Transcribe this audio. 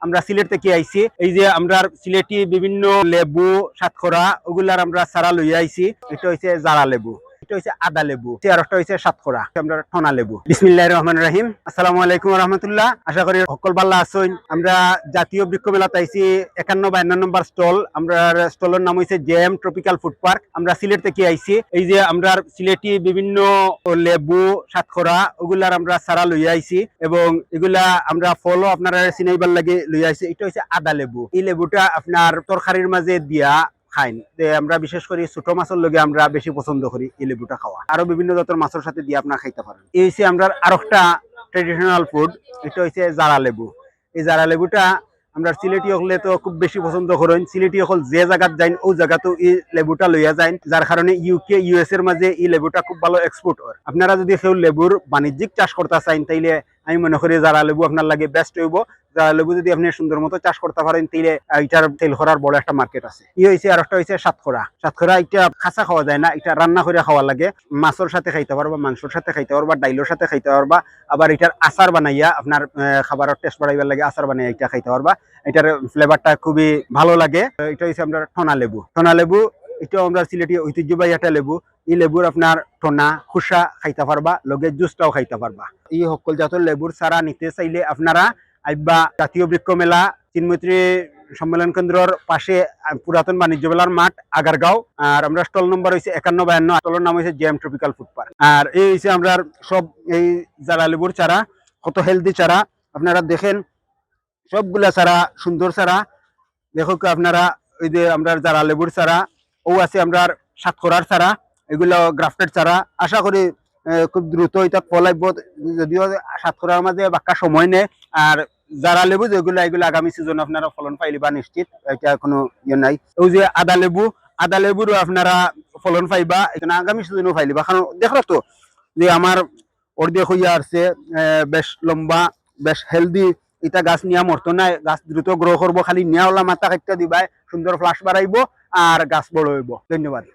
আমরা সিলেট থেকে আইছি। এই যে আমরা সিলেটি বিভিন্ন লেবু সাতখরা ওগুলার আমরা সারা লইয়া আইছি। এটা হইছে জারা লেবু, এটা হইছে আদা লেবু, আর একটা হইছে সাতখরা আমরা ঠনা লেবু। বিসমিল্লাহির রহমানির রহিম। আসসালামু আলাইকুম ওয়া রাহমাতুল্লাহ। আশা করি সকল ভালো আছেন। আমরা জাতীয় বৃক্ষ মেলাতে আইছি 51-52 নম্বর স্টল। আমরা স্টলের নাম হইছে জেএম ট্রপিক্যাল ফুড পার্ক। আমরা সিলেট থেকে আইছি। এই যে আমরা সিলেটি বিভিন্ন লেবু সাতখরা ওগুলার আমরা সারা লইয়া আইছি এবং এগুলা আমরা ফলও আপনারা চিনাইবার লাগে লইয়া আইছি। এটা হইছে আদা লেবু। এই লেবুটা আপনার তরকারির মাঝে দিয়া খাইন। আমরা বিশেষ করে ছোট মাছের লগে আমরা বেশি পছন্দ করি এই লেবুটা খাওয়া। আরো বিভিন্ন জাতের মাছের সাথে দিয়ে আপনারা খাইতে পারেন। এই হচ্ছে আমরা আরেকটা ট্রেডিশনাল ফুড, এটা হচ্ছে জারা লেবু। এই জারা লেবুটা আমরা সিলেটি হলে তো খুব বেশি পছন্দ করেন। সিলেটি হল যে জায়গাত যাইন ও জায়গাতেও এই লেবুটা লইয়া যাইন, যার কারণে ইউকে ইউএস এর মাঝে এই লেবুটা খুব ভালো এক্সপোর্ট হয়। আপনারা যদি কেউ লেবুর বাণিজ্যিক চাষ করতে চাইন তাইলে আমি মনে করি জারা লেবু আপনার লাগে বেস্ট হইব। জারা লেবু যদি আপনি সুন্দর মতো চাষ করতে পারেন তাইলে এটার তেল করার বড় একটা মার্কেট আছে। ই হইছে আর একটা হইছে সাতখরা। সাতখরা এটা খাসা খাওয়া যায় না, এটা রান্না করে খাওয়া লাগে। মাছের সাথে খাইতে পারবা, মাংসের সাথে খাইতে পারবা, ডাইলের সাথে খাইতে পারবা। আবার এটার আচার বানাইয়া আপনার খাবারের টেস্ট বাড়াইবার লাগে আচার বানাইয়া এটা খাইতে পারবা। এটার ফ্লেভারটা খুবই ভালো লাগে। এটা হচ্ছে আমরা ঠনা লেবু। ঠনা লেবু এটাও আমরা সিলেটি ঐতিহ্যবাহী একটা লেবু। এই লেবুর আপনার ঠনা খুসা খাইতে পারবা, লগে জুসটাও খাইতে পারবা। এই সকল জাতের লেবুর চারা নিতে চাইলে আপনারা আইবা জাতীয় বৃক্ষ মেলা চিনমৈত্রী সম্মেলন কেন্দ্রের পাশে পুরাতন বাণিজ্য মেলার মাঠ আগারগাঁও। আর আমরা স্টল নম্বর হয়েছে 51-52। স্টলের নাম হয়েছে জেএম ট্রপিক্যাল ফুড পার্ক। আর এই হচ্ছে আমরা সব এই জারা লেবুর চারা, কত হেলদি চারা আপনারা দেখেন। সবগুলা চারা সুন্দর চারা। দেখো আপনারা ওই যে আমরা জারা লেবুর চারা ও আছে, আমরা সাতখরার চারা, এগুলো গ্রাফটেড চারা। আশা করি খুব দ্রুত এটা ফলাইব, যদিও সাতখরার মাঝে বাক্কা সময় নেই। আর জারা লেবু যেগুলো এগুলো আগামী সিজন আপনারা ফলন পাইলিবা নিশ্চিত, এটা কোনো ইয়ে নাই। ওই যে আদা লেবু, আদা লেবুরও আপনারা ফলন পাইবা, এটা আগামী সিজনও পাইলিবা। কারণ দেখো তো যে আমার অর্ধেক হইয়া আসছে, বেশ লম্বা, বেশ হেলদি। এটা গাছ নিয়া মরতো না, গাছ দ্রুত গ্রো করবো। খালি নিয়া ওলা মাথা কাটতে দিবাই, সুন্দর ফ্লাশ বাড়াইবো আর গাছ বড় হইব। ধন্যবাদ।